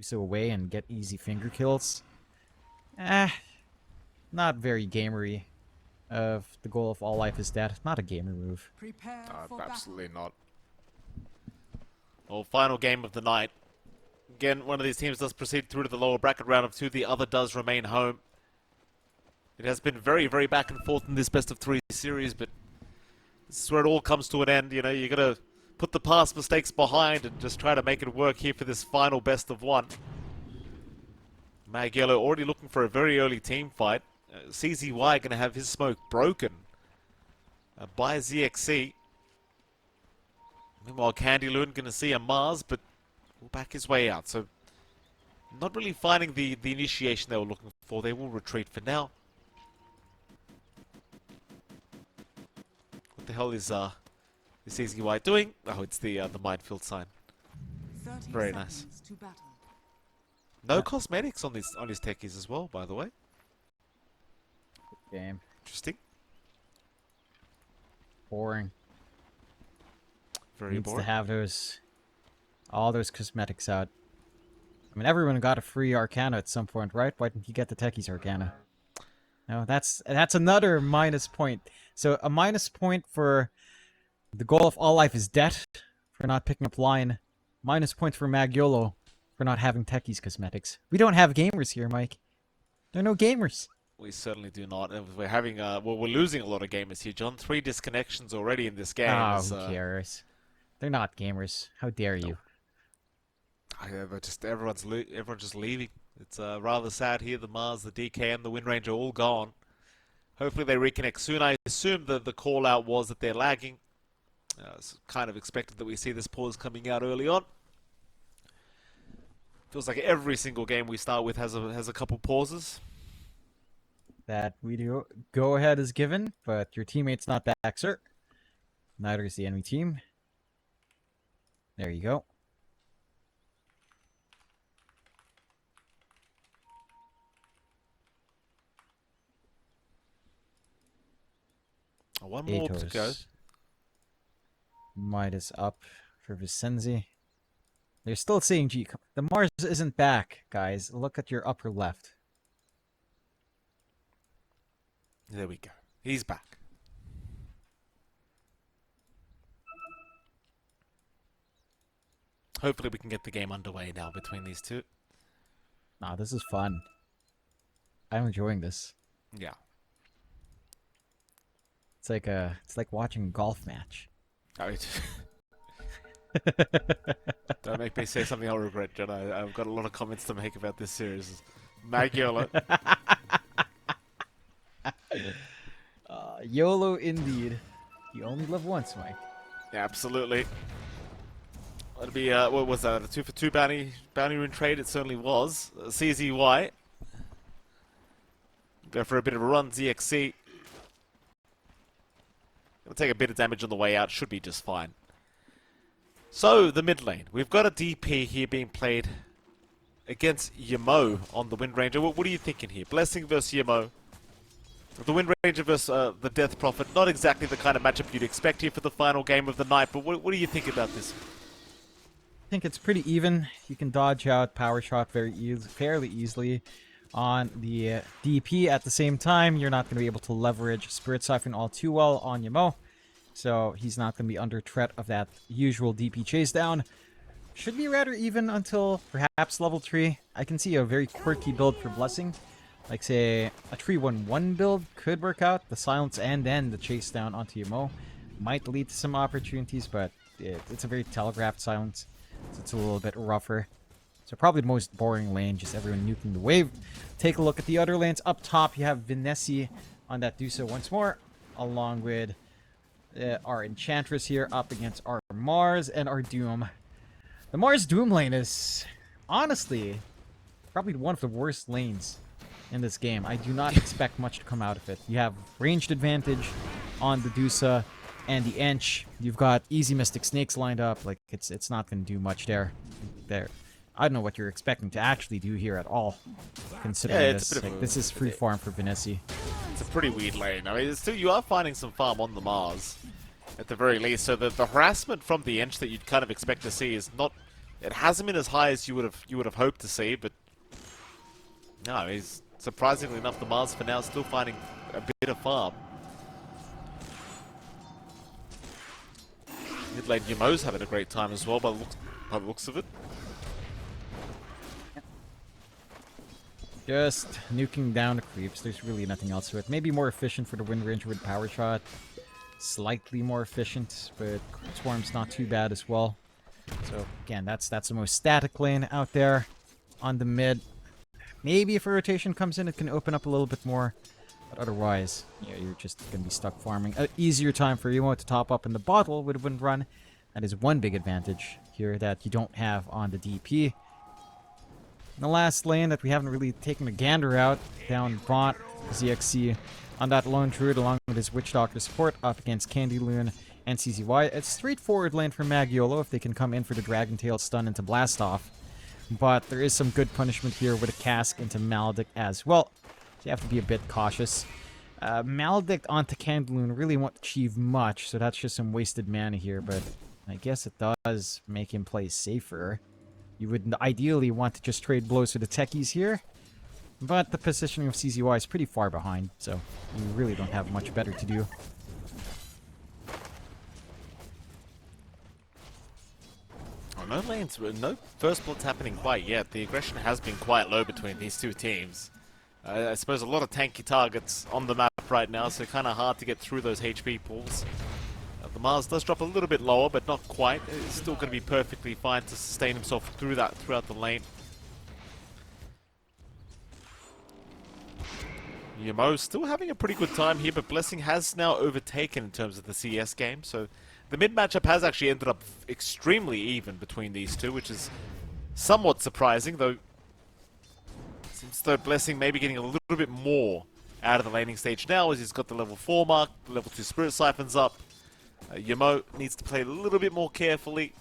Dusa away and get easy finger kills. Not very gamery. Of the goal of all life is dead. Not a gamer move. Absolutely not. Well, final game of the night. Again, one of these teams does proceed through to the lower bracket round of 2. The other does remain home. It has been very, very back and forth in this best of 3 series, but this is where it all comes to an end. You know, you got to put the past mistakes behind and just try to make it work here for this final best of 1. MAG.Yolo already looking for a very early team fight. CZY going to have his smoke broken by ZXC. Meanwhile, Candy Loon going to see a Mars, but will back his way out. So, not really finding the initiation they were looking for. They will retreat for now. What the hell is CZY doing? Oh, it's the minefield sign. Very nice. No cosmetics on his techies as well, by the way. Game. Interesting. Boring. Very Needs boring. to have all those cosmetics out. I mean, everyone got a free Arcana at some point, right? Why didn't you get the techies Arcana? No, that's another minus point. So a minus point for the goal of all life is dead for not picking up line. Minus point for MAG.Yolo for not having techies cosmetics. We don't have gamers here, Mike. There are no gamers. We certainly do not. We're having well, we're losing a lot of gamers here, John. 3 disconnections already in this game. Oh, who cares? They're not gamers. How dare you? Everyone's just leaving. It's rather sad here. The Mars, the DKM, the Wind Ranger all gone. Hopefully they reconnect soon. I assume that the call out was that they're lagging. It's kind of expected that we see this pause coming out early on. Feels like every single game we start with has a couple pauses. That video go ahead is given, but your teammate's not back, sir. Neither is the enemy team. There you go. One more to go. Midas up for Vicenzi. They're still seeing G. The Mars isn't back, guys. Look at your upper left. There we go. He's back. Hopefully we can get the game underway now between these two. Nah, this is fun. I'm enjoying this. Yeah. It's like watching a golf match. Oh, don't make me say something I'll regret, John. I've got a lot of comments to make about this series. MAG.Yolo. YOLO indeed. You only live once, Mike. Yeah, absolutely. That'd be, what was that? A 2 for 2 bounty rune trade? It certainly was. CZY. Go for a bit of a run, ZXC. Gonna take a bit of damage on the way out. Should be just fine. So, the mid lane. We've got a DP here being played against Yamo on the Wind Ranger. What are you thinking here? Blessing versus Yamo. The Wind Ranger versus the Death Prophet. Not exactly the kind of matchup you'd expect here for the final game of the night, but what do you think about this? I think it's pretty even. You can dodge out Power Shot fairly easily on the DP. At the same time, you're not going to be able to leverage Spirit Siphon all too well on Yamo. So he's not going to be under threat of that usual DP chase down. Should be rather even until perhaps level 3. I can see a very quirky build for Blessing. Like, say, a 3-1-1 build could work out. The silence and then the chase down onto Yamo might lead to some opportunities, but it's a very telegraphed silence. So it's a little bit rougher. So probably the most boring lane, just everyone nuking the wave. Take a look at the other lanes. Up top, you have Vinessi on that Dusa once more, along with our Enchantress here up against our Mars and our Doom. The Mars Doom lane is, honestly, probably one of the worst lanes in this game. I do not expect much to come out of it. You have ranged advantage on the Dusa and the Ench. You've got easy Mystic Snakes lined up. Like, it's not going to do much there. I don't know what you're expecting to actually do here at all, considering this. Like, this is free farm for Vinessi. It's a pretty weird lane. I mean, still, you are finding some farm on the Mars, at the very least. So the harassment from the Ench that you'd kind of expect to see is not It hasn't been as high as you would have hoped to see, but no, he's surprisingly enough, the Mars for now still finding a bit of farm. Mid lane Yamo's having a great time as well by the looks of it. Just nuking down the creeps. There's really nothing else to it. Maybe more efficient for the Wind Ranger with Power Shot. Slightly more efficient, but Swarm's not too bad as well. So again, that's the most static lane out there on the mid. Maybe if a rotation comes in, it can open up a little bit more. But otherwise, yeah, you're just going to be stuck farming. An easier time for Emo to top up in the bottle with a Wind Run. That is one big advantage here that you don't have on the DP. In the last lane that we haven't really taken a gander out, down bot, ZXC on that lone druid along with his Witch Doctor support up against Candy Loon and CZY. It's a straightforward lane for MAG.Yolo if they can come in for the Dragon Tail stun into Blast Off. But there is some good punishment here with a cask into Maledict as well. So you have to be a bit cautious. Maledict onto Candy Loon really won't achieve much, so that's just some wasted mana here, but I guess it does make him play safer. You would ideally want to just trade blows for the techies here, but the positioning of CZY is pretty far behind, so you really don't have much better to do. Oh, no lanes, no first blood's happening quite yet. The aggression has been quite low between these two teams. I suppose a lot of tanky targets on the map right now, so kind of hard to get through those HP pools. The Mars does drop a little bit lower, but not quite. It's still going to be perfectly fine to sustain himself throughout the lane. Yamo still having a pretty good time here, but Blessing has now overtaken in terms of the CS game, so the mid matchup has actually ended up extremely even between these two, which is somewhat surprising, though. Seems though Blessing may be getting a little bit more out of the laning stage now, as he's got the level 4 mark, the level 2 Spirit Siphons up. Yamo needs to play a little bit more carefully.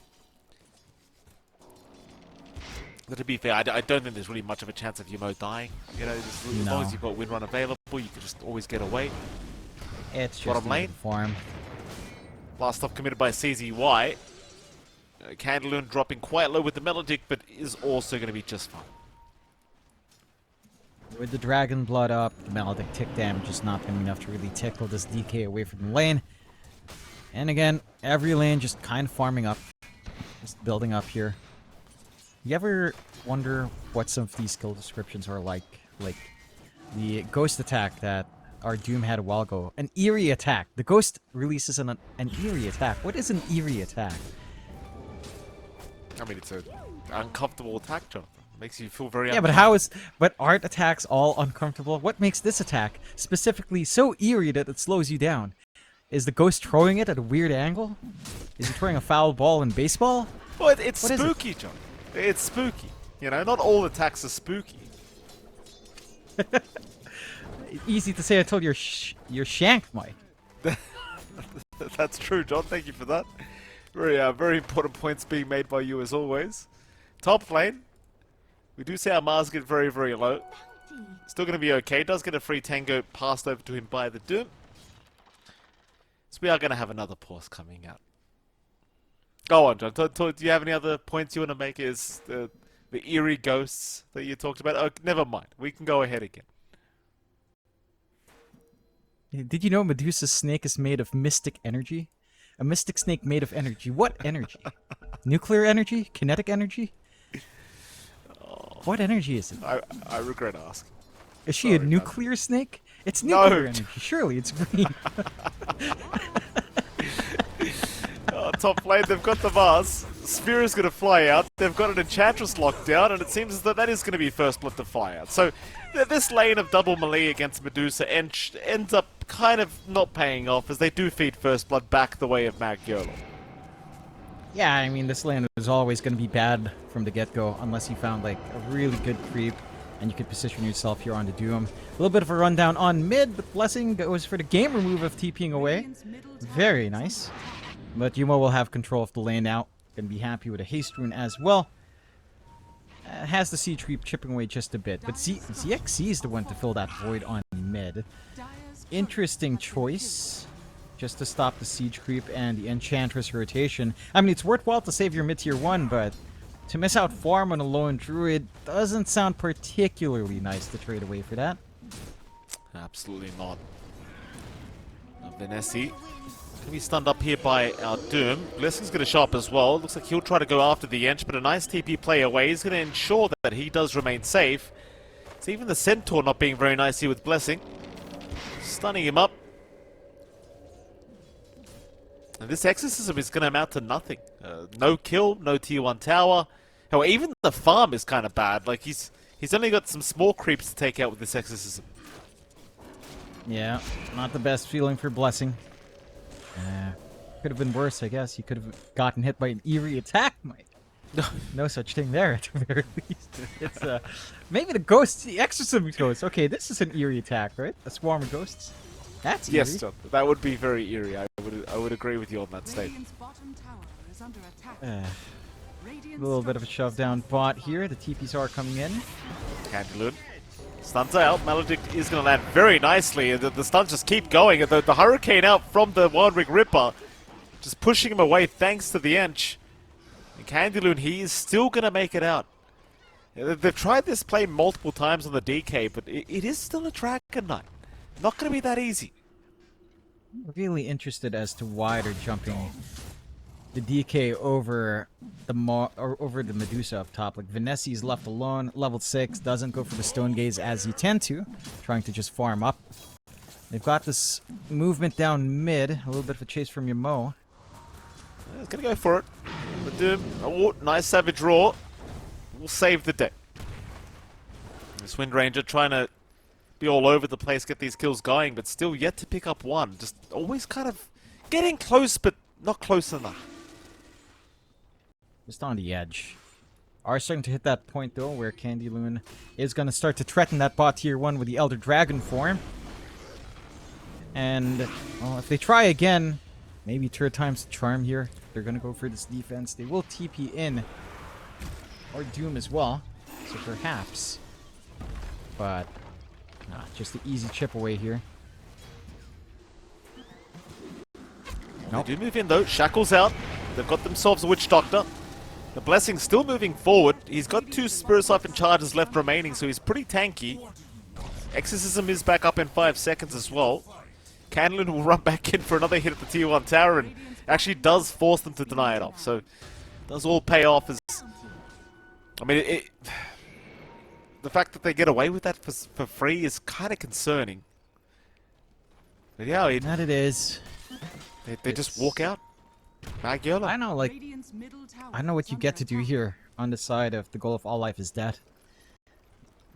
But to be fair, I don't think there's really much of a chance of Yamo dying. You know, as long as you've got Windrun available, you can just always get away. It's just bottom lane form. Last stop committed by CZY. Candaloon dropping quite low with the Melodic, but is also going to be just fine. With the Dragon Blood up, the Maledict tick damage is not going to be enough to really tickle this DK away from the lane. And again, every lane just kind of farming up. Just building up here. You ever wonder what some of these skill descriptions are like? Like the ghost attack that our Doom had a while ago. An eerie attack. The ghost releases an eerie attack. What is an eerie attack? I mean, it's an uncomfortable attack, John. Makes you feel very but how is... But aren't attacks all uncomfortable? What makes this attack specifically so eerie that it slows you down? Is the ghost throwing it at a weird angle? Is he throwing a foul ball in baseball? Well, it's spooky, John. It's spooky. You know, not all attacks are spooky. Easy to say until you're shanked, Mike. That's true, John. Thank you for that. Very important points being made by you as always. Top lane. We do see our Mars get very, very low. Still going to be okay. Does get a free tango passed over to him by the Doom. So we are going to have another pause coming out. Go on, John. Do you have any other points you want to make? Is the eerie ghosts that you talked about? Oh, never mind. We can go ahead again. Did you know Medusa's snake is made of mystic energy? A mystic snake made of energy. What energy? Nuclear energy? Kinetic energy? What energy is it? I regret asking. Is she a nuclear snake? It's nuclear energy. Surely it's green. Top lane, they've got the Mars. Sphere is going to fly out. They've got an Enchantress locked down, and it seems as though that is going to be first blood to fly out. So this lane of double melee against Medusa ends up kind of not paying off, as they do feed first blood back the way of MAG.Yolo. Yeah, I mean, this lane is always going to be bad from the get-go, unless you found, like, a really good creep, and you could position yourself here on the Doom. A little bit of a rundown on mid, but Blessing goes for the game remove of TPing away. Very nice. But Yumo will have control of the lane now. Gonna be happy with a haste rune as well. Has the siege creep chipping away just a bit, but ZXC is the one to fill that void on mid. Interesting choice. Just to stop the siege creep and the Enchantress rotation. I mean, it's worthwhile to save your mid-tier 1, but To miss out farm on a lone druid doesn't sound particularly nice to trade away for that. Absolutely not. Venessi can be stunned up here by our Doom. Blessing's going to show up as well. Looks like he'll try to go after the Ench, but a nice TP play away is going to ensure that he does remain safe. It's even the Centaur not being very nice here with Blessing. Stunning him up. And this Exorcism is going to amount to nothing. No kill, no tier 1 tower. Hell, even the farm is kind of bad. Like, he's only got some small creeps to take out with this Exorcism. Yeah, not the best feeling for Blessing. Could have been worse, I guess. He could have gotten hit by an eerie attack, Mike. No such thing there, at the very least. It's maybe the ghosts, the Exorcism ghosts. Okay, this is an eerie attack, right? A swarm of ghosts. That's eerie. Yes, John, that would be very eerie. I would agree with you on that statement. A little bit of a shove down bot here. The TPs are coming in. Candyloon. Stuns out. Maledict is going to land very nicely. The stuns just keep going. The Hurricane out from the Wild Ring Ripper. Just pushing him away thanks to the Ench. And Candyloon, he is still going to make it out. They've tried this play multiple times on the DK, but it is still a Dragon Knight. Not going to be that easy. Really interested as to why they're jumping the DK over the Medusa up top. Like, Venessi's left alone, level 6, doesn't go for the Stone Gaze as you tend to, trying to just farm up. They've got this movement down mid, a little bit of a chase from Yamo. He's going to go for it. The Doom, oh, nice Savage Roar. Will save the day. This Wind Ranger trying to be all over the place, get these kills going, but still yet to pick up one. Just always kind of getting close, but not close enough. Just on the edge. Are starting to hit that point, though, where Candyloon is going to start to threaten that bot tier 1 with the Elder Dragon form. And, well, if they try again, maybe third time's the charm here. They're going to go for this defense. They will TP in. Or Doom as well. So perhaps. But, nah, just an easy chip away here. Nope. They do move in, though. Shackles out. They've got themselves a Witch Doctor. The Blessing's still moving forward. He's got 2 Spirit Siphon charges left remaining, so he's pretty tanky. Exorcism is back up in 5 seconds as well. Canlin will run back in for another hit at the tier 1 tower and actually does force them to deny it off. So it does all pay off as... I mean, the fact that they get away with that for free is kind of concerning. But yeah, that it is. They just walk out. MAG.Yolo. I know, like, I know what you get to do here on the side of the goal of all life is death.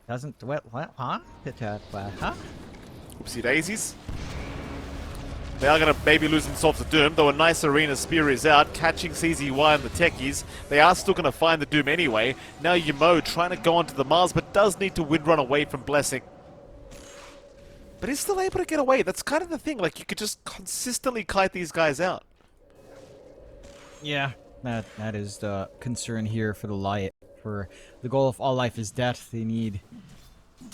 Doesn't, what, huh? Huh? Oopsie daisies. They are going to maybe lose themselves to Doom, though a nice Arena Spear is out, catching CZY and the Techies. They are still going to find the Doom anyway. Now Yamo trying to go onto the Mars, but does need to windrun away from Blessing. But he's still able to get away. That's kind of the thing. Like, you could just consistently kite these guys out. Yeah, that is the concern here for the Light. For the goal of all life is death, they need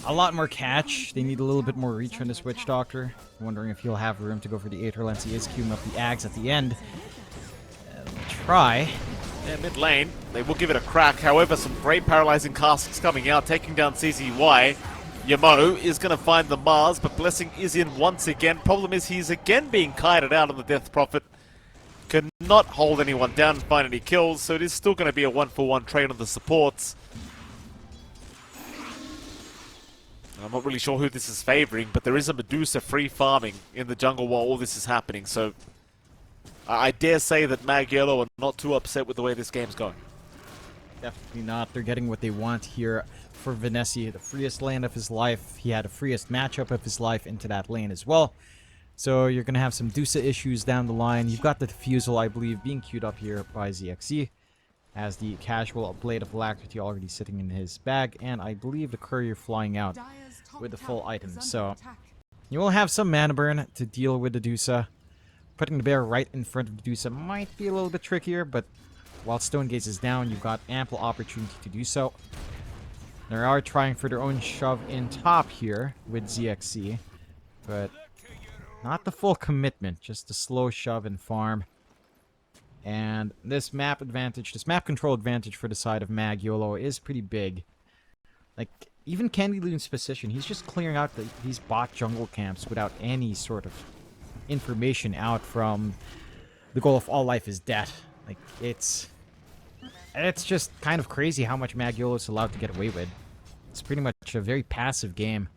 a lot more catch. They need a little bit more reach on this Witch Doctor. I'm wondering if he'll have room to go for the Aether Lens. He is queuing up the Ags at the end. Try. Yeah, mid lane. They will give it a crack. However, some great paralyzing casts coming out, taking down CZY. Yamo is going to find the Mars, but Blessing is in once again. Problem is he's again being kited out on the Death Prophet. Cannot hold anyone down and find any kills, so it is still going to be a 1-for-1 trade on the supports. I'm not really sure who this is favoring, but there is a Medusa free farming in the jungle while all this is happening, so I dare say that MAG.Yolo are not too upset with the way this game's going. Definitely not. They're getting what they want here for Venessi, the freest lane of his life. He had the freest matchup of his life into that lane as well. So you're going to have some Dusa issues down the line. You've got the Diffusal, I believe, being queued up here by ZXC. Has the casual Blade of Alacrity already sitting in his bag. And I believe the Courier flying out with the full item. So you will have some mana burn to deal with the Dusa. Putting the bear right in front of the Dusa might be a little bit trickier, but while Stone Gaze is down, you've got ample opportunity to do so. They are trying for their own shove in top here with ZXC, but not the full commitment, just a slow shove and farm. And this map advantage, this map control advantage for the side of MAG.Yolo is pretty big. Like, even Candyloon's position, he's just clearing out these bot jungle camps without any sort of information out from the goal of all life is death. Like, it's just kind of crazy how much MAG.Yolo is allowed to get away with. It's pretty much a very passive game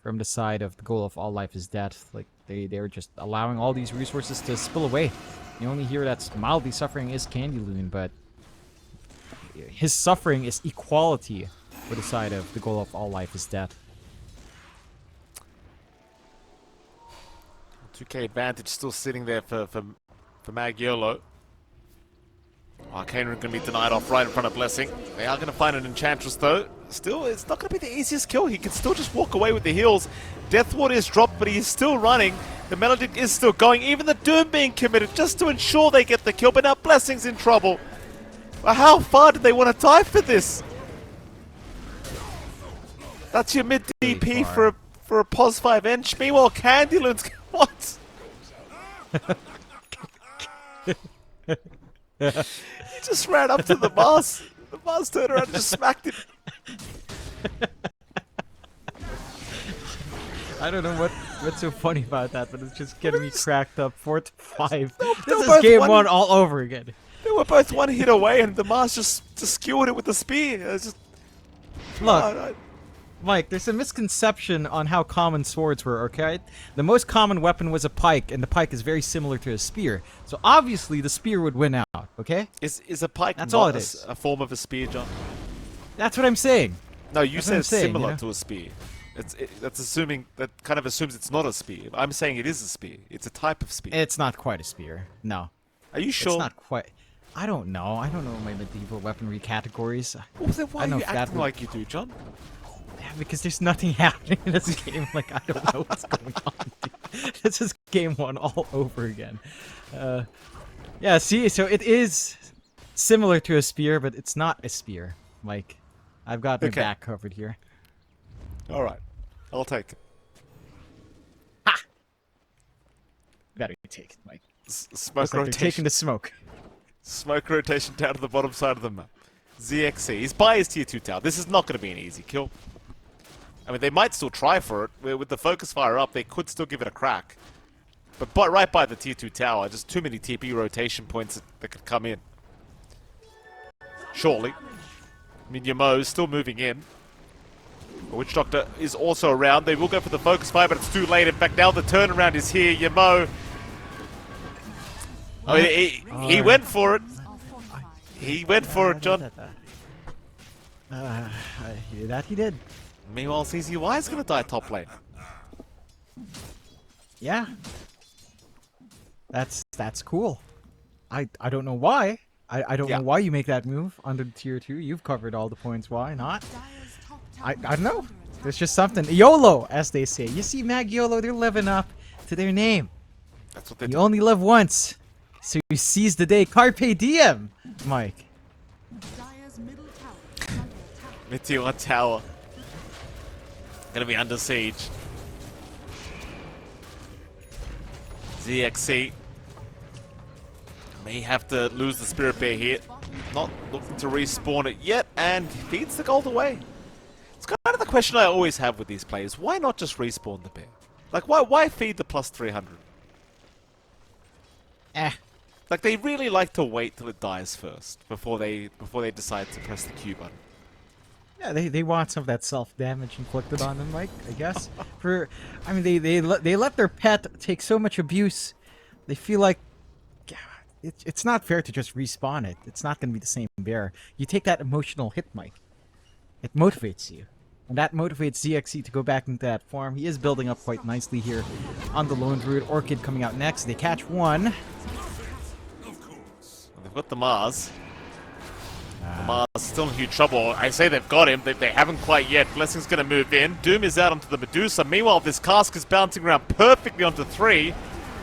from the side of the goal of all life is death. Like, they're just allowing all these resources to spill away. The only hero that's mildly suffering is Candyloon, but his suffering is equality for the side of the goal of all life is death. 2k advantage still sitting there for MAG.Yolo. Arcane are going to be denied off right in front of Blessing. They are going to find an Enchantress though. Still, it's not going to be the easiest kill. He can still just walk away with the heals. Deathward is dropped, but he is still running. The Melodic is still going. Even the Doom being committed just to ensure they get the kill. But now Blessing's in trouble. But how far did they want to die for this? That's your mid DP for a pos 5 ench. Meanwhile, Candyloon's what? He just ran up to the Mars. The Mars turned around and just smacked him. I don't know what's so funny about that, but it's just getting me cracked up. 4-5. They This were is game both one all over again. They were both one hit away, and the Mars just skewered it with the spear. It's just, Look, Mike, there's a misconception on how common swords were, okay? The most common weapon was a pike, and the pike is very similar to a spear. So obviously the spear would win out, okay? Is a pike That's not all it is. a form of a spear, John? That's what I'm saying. No, you That's what said I'm it's saying, similar you know? to a spear. That's assuming, that kind of assumes it's not a spear. I'm saying it is a spear. It's a type of spear. It's not quite a spear. No. Are you sure? It's not quite. I don't know. I don't know my medieval weaponry categories. Well, then why I are know you if that acting would- like you do, John? Yeah, because there's nothing happening in this game. Like, I don't know what's going on. Dude. This is game one all over again. Yeah, see? So it is similar to a spear, but it's not a spear. Like, I've got my Okay. back covered here. Alright. I'll take it. Better take it, Mike. Smoke Looks like they're rotation. taking the smoke. Smoke rotation down to the bottom side of the map. ZXC. He's by his tier 2 tower. This is not going to be an easy kill. I mean, they might still try for it. With the focus fire up, they could still give it a crack. But right by the tier 2 tower, just too many TP rotation points that could come in. Surely. I mean, Yamo is still moving in. The Witch Doctor is also around. They will go for the focus fire, but it's too late. In fact, now the turnaround is here. Yamo. Oh, he went for it. He went for it, John. He did. Meanwhile, CZY is going to die top lane. Yeah. That's cool. I don't know why. I don't Yeah. know why you make that move under the tier 2. You've covered all the points. Why not? I don't know. There's just something. YOLO, as they say. You see, MAG.Yolo, they're living up to their name. That's what they You do. only live once. So you seize the day. Carpe diem, Mike. Meteor Tower. Gonna be under siege. ZXC may have to lose the Spirit Bear here. Not looking to respawn it yet, and feeds the gold away. It's kind of the question I always have with these players. Why not just respawn the bear? Like, why feed the plus 300? Like, they really like to wait till it dies first before they decide to press the Q button. Yeah, they want some of that self-damage inflicted on them, Mike, I guess. I mean, they let their pet take so much abuse. They feel like it's not fair to just respawn it. It's not going to be the same bear. You take that emotional hit, Mike. It motivates you. And that motivates ZXC to go back into that form. He is building up quite nicely here on the Lone Druid. Orchid coming out next. They catch one. They've got the Mars. The Mars is still in huge trouble. I say they've got him. They haven't quite yet. Blessing's going to move in. Doom is out onto the Medusa. Meanwhile, this cask is bouncing around perfectly onto 3.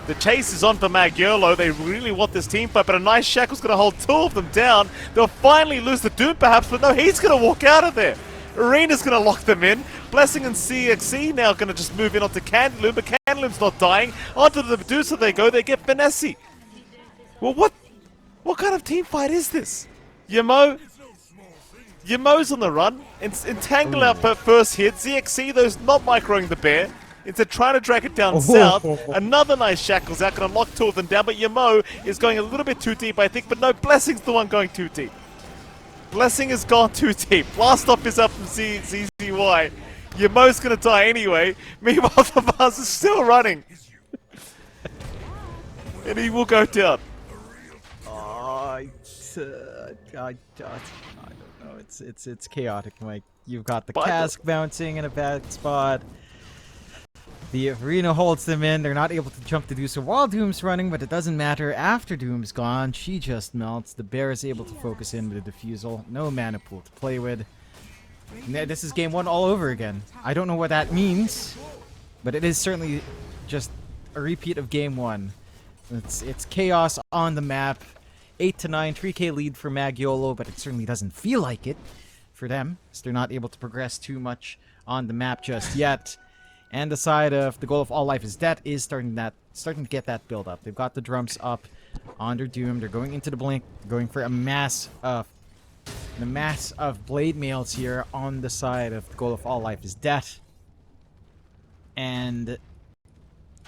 The chase is on for MAG.Yolo. They really want this team fight, but a nice Shackle's going to hold 2 of them down. They'll finally lose the Doom perhaps, but no, he's going to walk out of there. Arena's going to lock them in. Blessing and CXC now going to just move in onto Candyloon, but Candyloon's not dying. Onto the Medusa they go. They get Finesse. Well, what? What kind of team fight is this? Yamo's on the run. Entangle out for first hit. ZXC, though, not microing the bear. Instead, trying to drag it down south. Another nice shackles out. Going to lock two of them down. But Yamo is going a little bit too deep, I think. But no, Blessing's the one going too deep. Blessing has gone too deep. Blast off is up from ZZY. Yamo's going to die anyway. Meanwhile, the Vaz is still running. And he will go down. I don't know. It's chaotic, Mike. You've got the cask bouncing in a bad spot. The arena holds them in. They're not able to jump to do so while Doom's running, but it doesn't matter. After Doom's gone, she just melts. The bear is able to focus in with a defusal. No mana pool to play with. This is game 1 all over again. I don't know what that means, but it is certainly just a repeat of game 1. It's chaos on the map. 8-9, 3k lead for MAG.Yolo, but it certainly doesn't feel like it for them, as they're not able to progress too much on the map just yet. And the side of the goal of all life is dead is starting to get that build up. They've got the drums up on their Doom. They're going into the blink, going for a mass of blade mails here on the side of the goal of all life is dead. And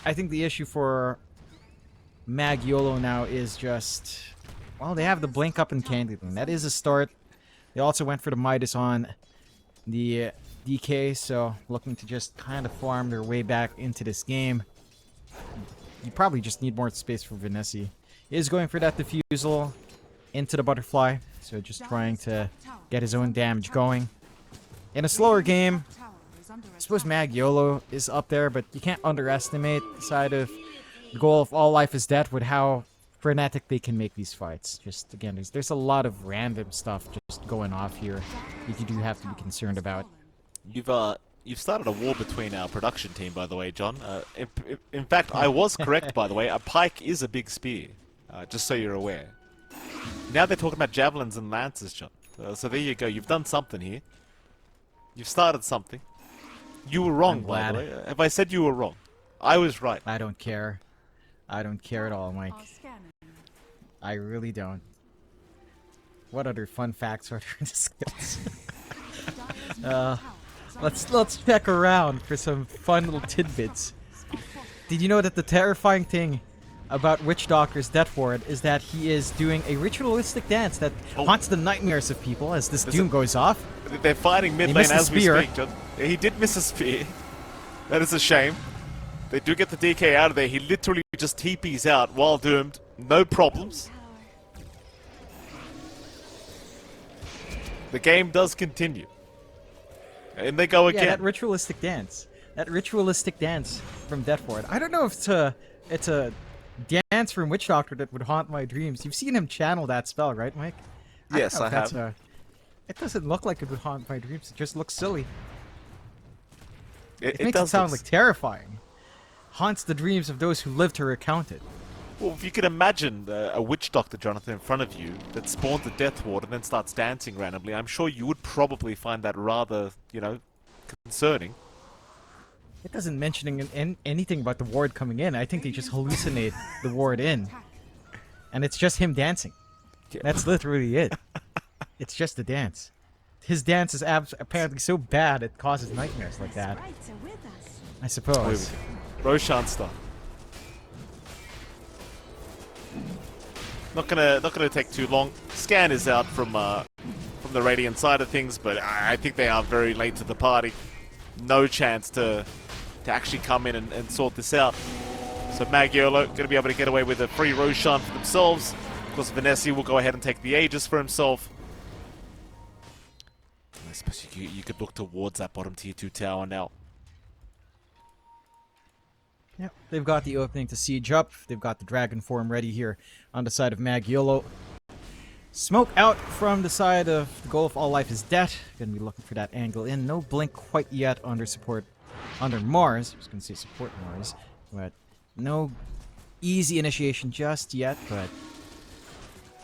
I think the issue for MAG.Yolo now is just, well, they have the blink up and Candyland. That is a start. They also went for the Midas on the DK, so looking to just kind of farm their way back into this game. You probably just need more space for Vanessa. He is going for that defusal into the butterfly, so just trying to get his own damage going. In a slower game, I suppose MAG.Yolo is up there, but you can't underestimate the side of the goal of all life is dead with how frenetic they can make these fights. Just again, there's a lot of random stuff just going off here that you do have to be concerned about. You've started a war between our production team, by the way, John. In fact, I was correct, by the way. A pike is a big spear, just so you're aware. Now they're talking about javelins and lances, John. So there you go. You've done something here. You've started something. You were wrong, by the way. If I said you were wrong, I was right. I don't care. I don't care at all, Mike. I really don't. What other fun facts are there to discuss? Let's check around for some fun little tidbits. Did you know that the terrifying thing about Witch Doctor's Death Ward is that he is doing a ritualistic dance that haunts the nightmares of people as this Doom goes off? They're fighting mid lane as we speak, John. He did miss a spear. That is a shame. They do get the DK out of there. He literally just TPs out while doomed. No problems. The game does continue. And they go again. Yeah, that ritualistic dance. That ritualistic dance from Death Ward. I don't know if it's a dance from Witch Doctor that would haunt my dreams. You've seen him channel that spell, right, Mike? Yes, I have. It doesn't look like it would haunt my dreams. It just looks silly. It makes it sound like terrifying. Haunts the dreams of those who live to recount it. Well, if you could imagine a Witch Doctor, Jonathan, in front of you that spawns a Death Ward and then starts dancing randomly, I'm sure you would probably find that rather, concerning. It doesn't mention anything about the ward coming in. I think they just hallucinate the ward in. And it's just him dancing. Yeah. That's literally it. It's just a dance. His dance is apparently so bad it causes nightmares like that. I suppose. Roshan stuff. Not gonna take too long. Scan is out from the Radiant side of things, but I think they are very late to the party. No chance to actually come in and sort this out. So MAG.Yolo gonna be able to get away with a free Roshan for themselves. Of course, Vanessa will go ahead and take the Aegis for himself. I suppose you could look towards that bottom tier 2 tower now. Yep, they've got the opening to siege up. They've got the dragon form ready here on the side of MAG.Yolo. Smoke out from the side of the goal of all life is dead. Gonna be looking for that angle in. No blink quite yet under support, under Mars. I was gonna say support Mars, but no easy initiation just yet. But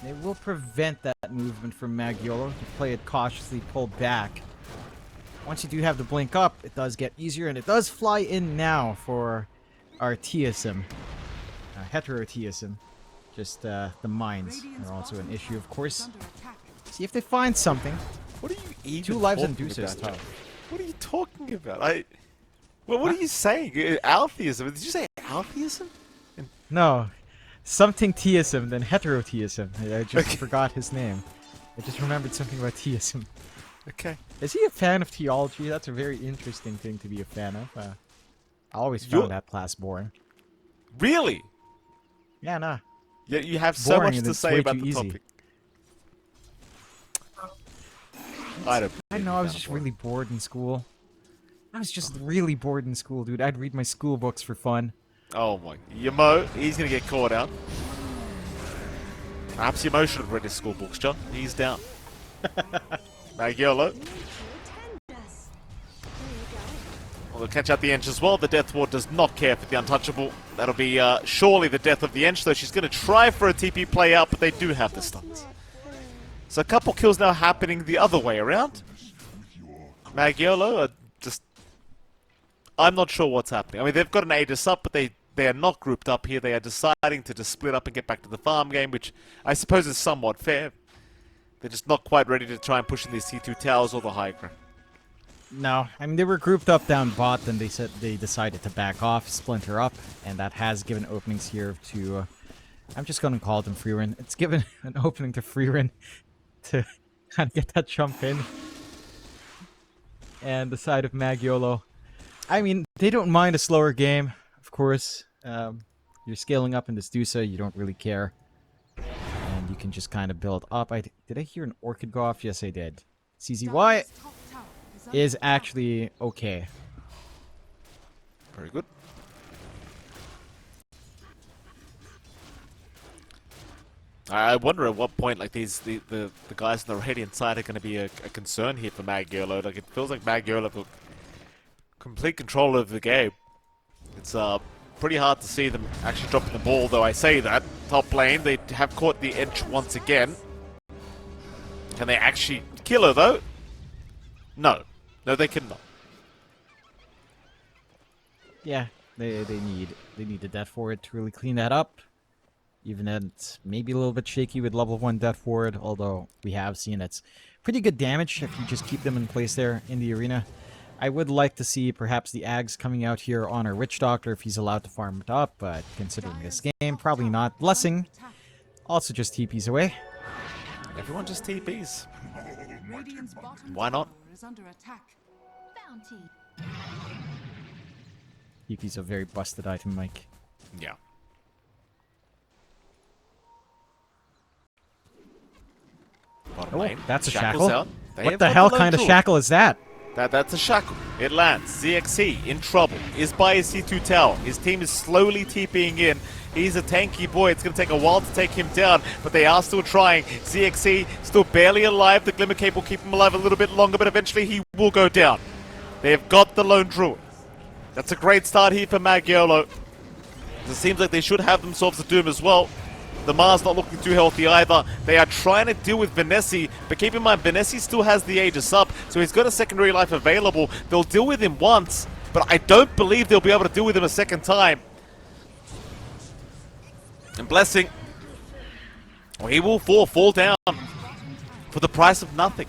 they will prevent that movement from MAG.Yolo. You play it cautiously, pull back. Once you do have the blink up, it does get easier, and it does fly in now for our TSM, hetero TSM. Just the mines are also an issue, of course. See if they find something. What are you even 2 lives and talking Deuce is about, John? tough. What are you talking about? Well, what are you saying? Altheism? Did you say altheism? No, something theism, then heterotheism. I just forgot his name. I just remembered something about theism. Okay. Is he a fan of theology? That's a very interesting thing to be a fan of. I always found that class boring. Really? Yeah, nah. Yeah, you have so Boring much and to it's say way about too the easy. topic. I don't. I know, I was just really bored in school. I was just really bored in school, dude. I'd read my school books for fun. Oh my. Yamo, he's gonna get caught out. Perhaps Yamo should have read his school books, John. He's down. MAG.Yolo. Well, they'll catch out the Ench as well. The Death Ward does not care for the untouchable. That'll be surely the death of the Ench, though she's going to try for a TP play out, but they do have the stuns. So a couple kills now happening the other way around. MAG.Yolo are just... I'm not sure what's happening. I mean, they've got an Aegis up, but they are not grouped up here. They are deciding to just split up and get back to the farm game, which I suppose is somewhat fair. They're just not quite ready to try and push in these C2 towers or the high ground. No, I mean, they were grouped up down bot, then they decided to back off, splinter up, and that has given openings here to... I'm just going to call them Freerin. It's given an opening to Freerin to kind of get that jump in. And the side of MAG.Yolo. I mean, they don't mind a slower game, of course. You're scaling up in this Dusa, you don't really care. And you can just kind of build up. Did I hear an Orchid go off? Yes, I did. CZY is actually okay. Very good. I wonder at what point, like, the guys on the Radiant side are going to be a concern here for MAG.Yolo. Like, it feels like MAG.Yolo have got complete control of the game. It's pretty hard to see them actually dropping the ball, though I say that. Top lane, they have caught the Ench once again. Can they actually kill her, though? No. No, they cannot. Yeah, they need the Death Ward to really clean that up. Even though it's maybe a little bit shaky with level 1 Death Ward, although we have seen it's pretty good damage if you just keep them in place there in the arena. I would like to see perhaps the Ags coming out here on our Witch Doctor if he's allowed to farm it up, but considering this game, probably not. Blessing also just TPs away. Everyone just TPs. Why not? TP's a very busted item, Mike. Yeah. Oh, that's a Shackles shackle. out. What the hell kind of shackle is that? That's a shackle. It lands. ZXC in trouble. Is by his C2 tower. His team is slowly TPing in. He's a tanky boy. It's going to take a while to take him down, but they are still trying. ZXC still barely alive. The Glimmer Cape will keep him alive a little bit longer, but eventually he will go down. They've got the Lone Druid. That's a great start here for MAG.Yolo. It seems like they should have themselves a Doom as well. The Mars not looking too healthy either. They are trying to deal with Vanessa, but keep in mind, Vanessa still has the Aegis up, so he's got a secondary life available. They'll deal with him once, but I don't believe they'll be able to deal with him a second time. And Blessing, well, he will fall down for the price of nothing.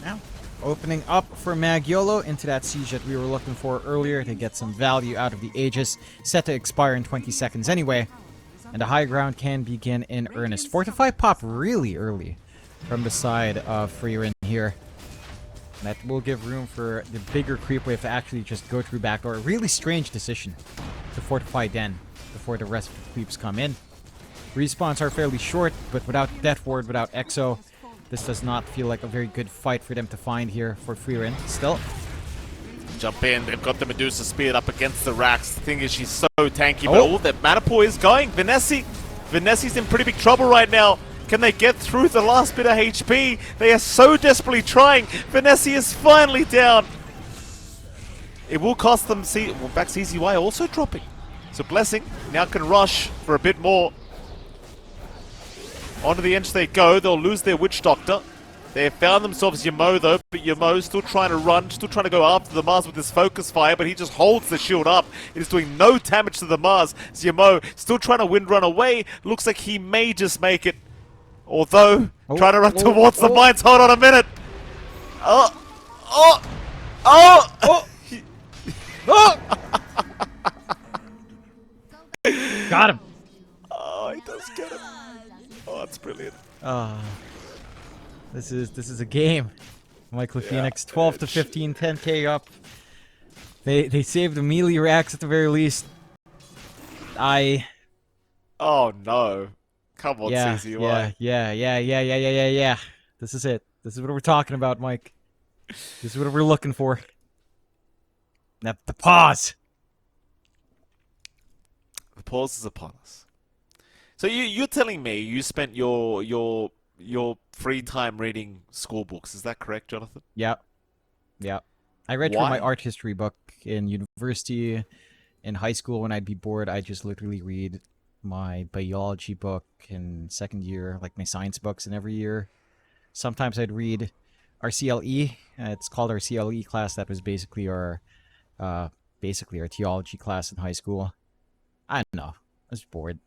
Now, opening up for MAG.Yolo into that siege that we were looking for earlier to get some value out of the Aegis, set to expire in 20 seconds anyway. And the high ground can begin in earnest. Fortify pop really early from the side of Freerin here. That will give room for the bigger creep wave to actually just go through backdoor. A really strange decision to fortify Den before the rest of the creeps come in. Respawns are fairly short, but without Death Ward, without Exo, this does not feel like a very good fight for them to find here for Freerin. Still, Jump in, they've got the Medusa speared up against the Rax. The thing is, she's so tanky, but all that Manapur is going. Vanessa's in pretty big trouble right now. Can they get through the last bit of HP? They are so desperately trying. Vanessa is finally down. It will cost them, back CZY also dropping. So Blessing now can rush for a bit more. Onto the Ench they go. They'll lose their Witch Doctor. They have found themselves Yamo though, but Yamo still trying to run, still trying to go after the Mars with his focus fire, but he just holds the shield up. It is doing no damage to the Mars. Yamo still trying to wind run away. Looks like he may just make it. Although, trying to run towards the mines. Hold on a minute. Oh! Got him. Oh, he does get it. Oh, that's brilliant. This is a game. Michael Phoenix, 12 to 15, 10k up. They saved the melee racks at the very least. Oh no. Come on, CZY. Yeah. This is it. This is what we're talking about, Mike. This is what we're looking for. Now, the pause. The pause is upon us. So you're telling me you spent your free time reading school books? Is that correct, Jonathan? Yeah. I read through my art history book in university. In high school, when I'd be bored, I'd just literally read my biology book in second year, like my science books in every year. Sometimes I'd read our CLE. It's called our CLE class. That was basically our theology class in high school. I don't know. I was bored.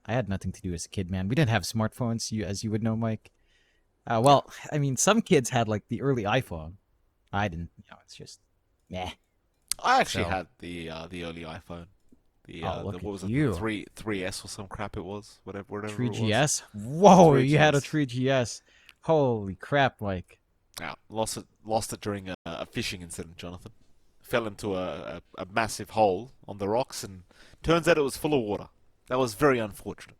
I had nothing to do as a kid, man. We didn't have smartphones, as you would know, Mike. Well, I mean, some kids had like the early iPhone. I didn't. It's just, meh. I actually had the early iPhone. Look what was at it? you. 3S or some crap it was. Whatever 3GS? it was. Whoa, 3GS. you had a 3GS. Holy crap, Mike. Yeah, lost it during a fishing incident, Jonathan. Fell into a massive hole on the rocks, and turns out it was full of water. That was very unfortunate.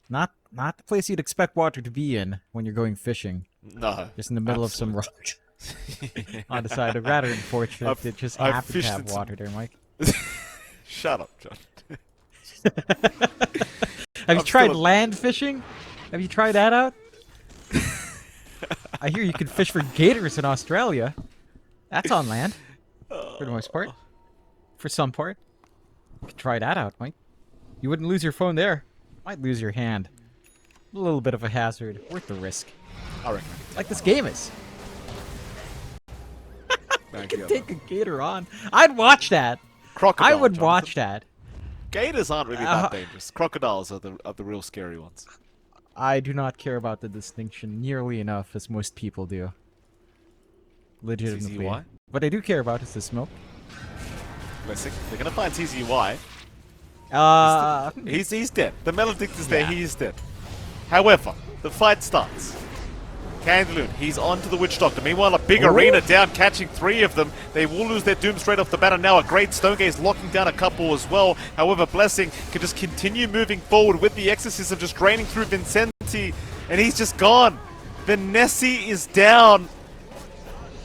Not the place you'd expect water to be in when you're going fishing. No. Just in the middle of some rocks. On the side. Rather unfortunate that it just happened to have water there, Mike. Shut up, John. Have you tried land fishing? Have you tried that out? I hear you can fish for gators in Australia. That's on land. For the most part. For some part. You could try that out, Mike. You wouldn't lose your phone there. Might lose your hand. A little bit of a hazard. Worth the risk. I reckon. Like this game is. I can take a gator on. I'd watch that. Crocodile, I would Jonathan. watch that. Gators aren't really that dangerous. Crocodiles are the real scary ones. I do not care about the distinction nearly enough as most people do. Legitimately. CZY? What I do care about is the smoke. Listen, they're gonna find CZY. He's dead. The Maledict is there. Yeah. He is dead. However, the fight starts. Candaloon, he's on to the Witch Doctor. Meanwhile, a big arena down, catching 3 of them. They will lose their Doom straight off the bat, and now a great Stone Gaze locking down a couple as well. However, Blessing can just continue moving forward with the Exorcism, just draining through Vincenti, and he's just gone. Vinessi is down.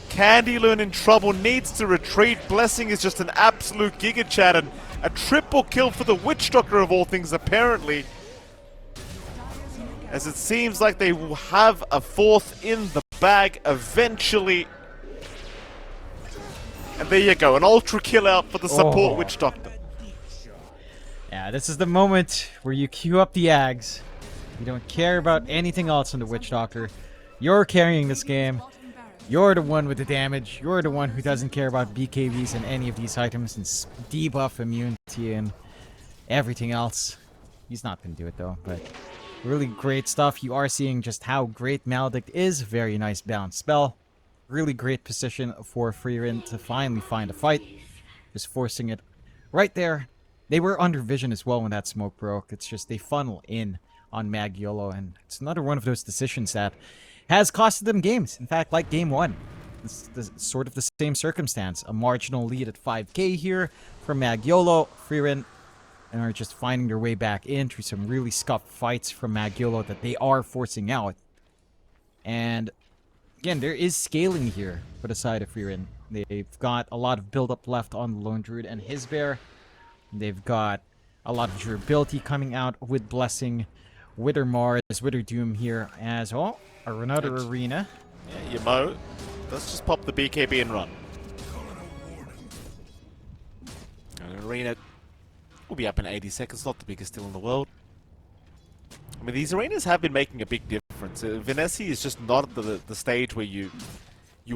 Candaloon in trouble, needs to retreat. Blessing is just an absolute Giga Chat, and a triple kill for the Witch Doctor of all things, apparently. As it seems like they will have a 4th in the bag eventually. And there you go, an ultra kill out for the support Witch Doctor. Yeah, this is the moment where you queue up the Ags. You don't care about anything else in the Witch Doctor. You're carrying this game. You're the one with the damage. You're the one who doesn't care about BKBs and any of these items and debuff immunity and everything else. He's not going to do it though, but really great stuff. You are seeing just how great Maledict is. Very nice balanced spell. Really great position for Freerin to finally find a fight. Just forcing it right there. They were under vision as well when that smoke broke. It's just they funnel in on MAG.Yolo, and it's another one of those decisions that has costed them games. In fact, like game 1. It's sort of the same circumstance. A marginal lead at 5k here for MAG.Yolo. Freerin and are just finding their way back in through some really scuffed fights from MAG.Yolo that they are forcing out. And again, there is scaling here for the side of Freerin. They've got a lot of build-up left on the Lone Druid and his bear. They've got a lot of durability coming out with Blessing, Wither Mars, Wither Doom here as well. Another arena. Yeah, Yamo, let's just pop the BKB and run. An arena will be up in 80 seconds, not the biggest deal in the world. I mean, these arenas have been making a big difference difference. Vinessi is just not at the stage where you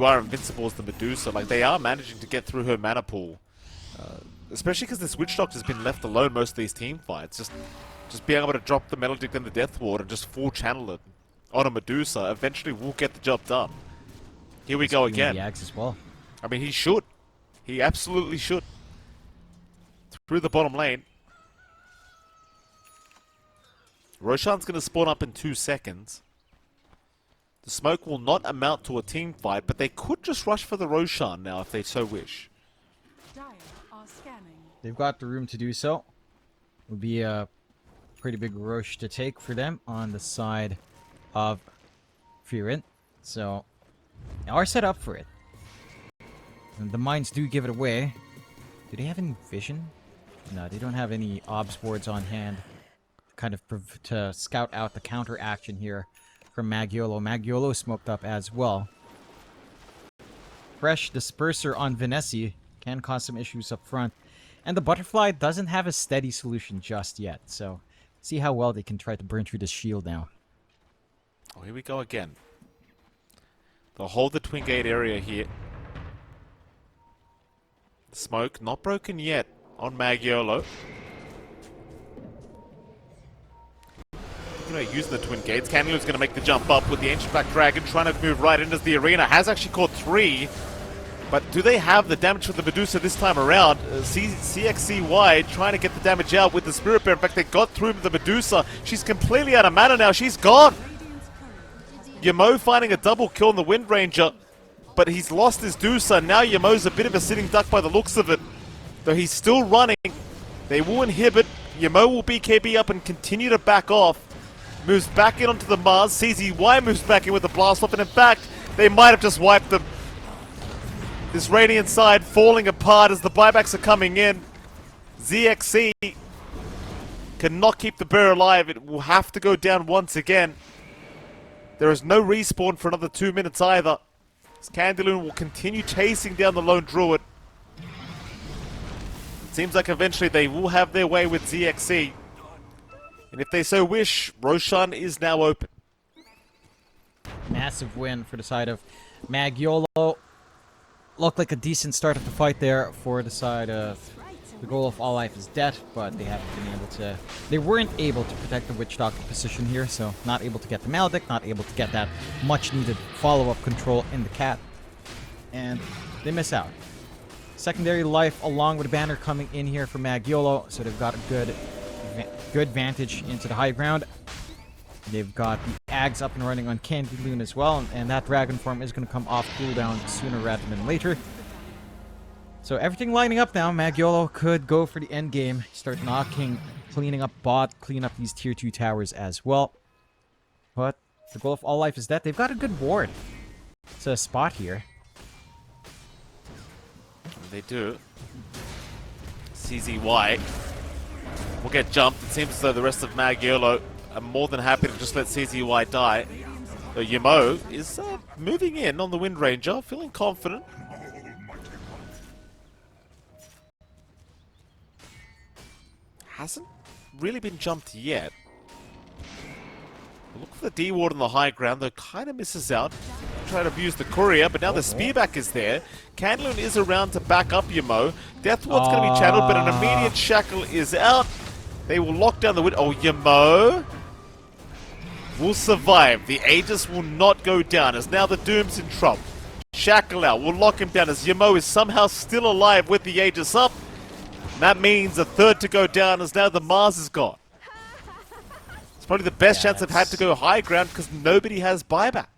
are invincible as the Medusa. Like, they are managing to get through her mana pool. Especially because this Witch Doctor's been left alone most of these team fights. Just being able to drop the Melodic and the Death Ward and just full channel it on a Medusa eventually will get the job done. Here we go again. The Axe as well. I mean, he should. He absolutely should. Through the bottom lane. Roshan's going to spawn up in 2 seconds. The smoke will not amount to a team fight, but they could just rush for the Roshan now if they so wish. They've got the room to do so. It would be a pretty big rush to take for them on the side of Fearin. So, they are set up for it. And the mines do give it away. Do they have any vision? No, they don't have any obs boards on hand. Kind of to scout out the counter action here from MAG.Yolo. MAG.Yolo smoked up as well. Fresh disperser on Vinessi can cause some issues up front. And the butterfly doesn't have a steady solution just yet. So, see how well they can try to burn through the shield now. Oh, here we go again. They'll hold the Twin Gate area here. Smoke not broken yet on MAG.Yolo. Using the Twin Gates. Candyloon's going to make the jump up with the Ancient Black Dragon, trying to move right into the arena. Has actually caught 3. But do they have the damage for the Medusa this time around? CXCY trying to get the damage out with the Spirit Bear. In fact, they got through the Medusa. She's completely out of mana now. She's gone. Yamo finding a double kill on the Wind Ranger. But he's lost his Dusa. Now Yamo's a bit of a sitting duck by the looks of it. Though he's still running. They will inhibit. Yamo will BKB up and continue to back off. Moves back in onto the Mars. CZY moves back in with the blast off. And in fact, they might have just wiped them. This Radiant side falling apart as the buybacks are coming in. ZXC cannot keep the bear alive. It will have to go down once again. There is no respawn for another 2 minutes either. Candyloon will continue chasing down the lone druid. It seems like eventually they will have their way with ZXC. And if they so wish, Roshan is now open. Massive win for the side of MAG.Yolo. Looked like a decent start of the fight there for the side of the goal of all life is dead, but they haven't been able to. They weren't able to protect the Witch Doctor position here, so not able to get the Maledict, not able to get that much needed follow-up control in the cat, and they miss out. Secondary life along with a banner coming in here for MAG.Yolo, so they've got a good vantage into the high ground. They've got the Ags up and running on Candyloon as well, and that Dragon form is going to come off cooldown sooner rather than later. So everything lining up now. MAG.Yolo could go for the end game, start knocking, cleaning up bot, clean up these tier 2 towers as well. But the goal of all life is dead. They've got a good ward. It's a spot here. They do. CZY will get jumped. It seems as though the rest of MAG.Yolo are more than happy to just let CZY die. Yamo is moving in on the Wind Ranger, feeling confident. Hasn't really been jumped yet. Look for the D-Ward on the high ground, though kind of misses out. Try to abuse the courier, but now the spearback is there. Candyloon is around to back up Yamo. Deathward's going to be channeled, but an immediate shackle is out. They will lock down the wind. Oh, Yamo will survive. The Aegis will not go down, as now the Doom's in trouble. Shackle out will lock him down, as Yamo is somehow still alive with the Aegis up. That means a third to go down, as now the Mars is gone. It's probably the best chance they've had to go high ground, because nobody has buyback.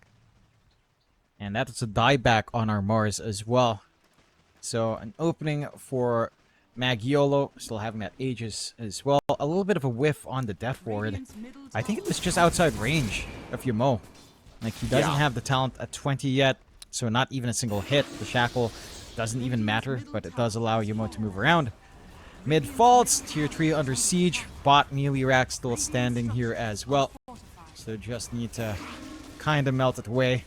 And that's a dieback on our Mars as well. So an opening for MAG.Yolo, still having that Aegis as well. A little bit of a whiff on the Death Ward. I think it was just outside range of Yamo. Like, he doesn't have the talent at 20 yet, so not even a single hit. The Shackle doesn't even matter, but it does allow Yamo to move around. Mid faults, tier 3 under siege. Bot melee rack still standing here as well. So just need to kind of melt it away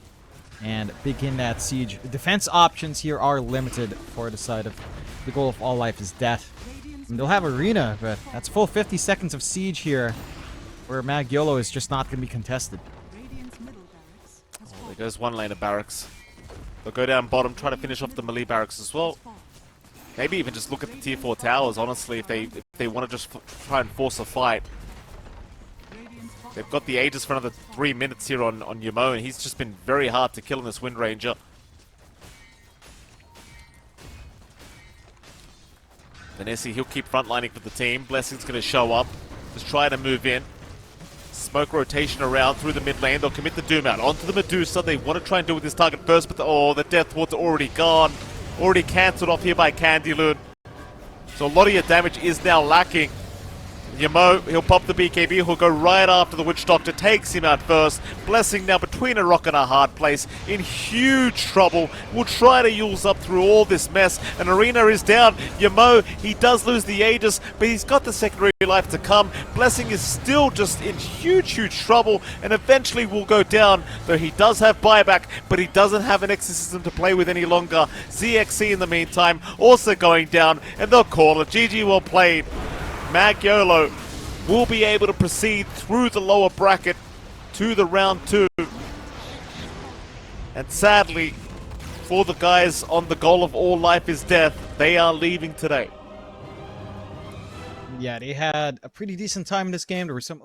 and begin that siege. The defense options here are limited for the side of the goal of all life is death. And they'll have arena, but that's full 50 seconds of siege here, where MAG.Yolo is just not going to be contested. goes one lane of barracks. They'll go down bottom, try to finish off the melee barracks as well. Maybe even just look at the tier 4 towers, honestly, if they want to just try and force a fight. They've got the Aegis for another 3 minutes here on Yamo, and he's just been very hard to kill in this Wind Ranger. Vanessa, he'll keep frontlining for the team. Blessing's going to show up. Just try to move in. Smoke rotation around through the mid lane. They'll commit the Doom out onto the Medusa. They want to try and deal with this target first, but the Death Ward's already gone. Already cancelled off here by Candyloon. So a lot of your damage is now lacking. Yamo, he'll pop the BKB, he'll go right after the Witch Doctor, takes him out first. Blessing now between a rock and a hard place, in huge trouble. Will try to use up through all this mess, and Arena is down. Yamo, he does lose the Aegis, but he's got the secondary life to come. Blessing is still just in huge trouble, and eventually will go down, though he does have buyback, but he doesn't have an exorcism to play with any longer. ZXC in the meantime, also going down, and they'll call it. GG, well played. MAG.Yolo will be able to proceed through the lower bracket to the round 2. And sadly, for the guys on the goal of all life is death, they are leaving today. Yeah, they had a pretty decent time in this game. There were some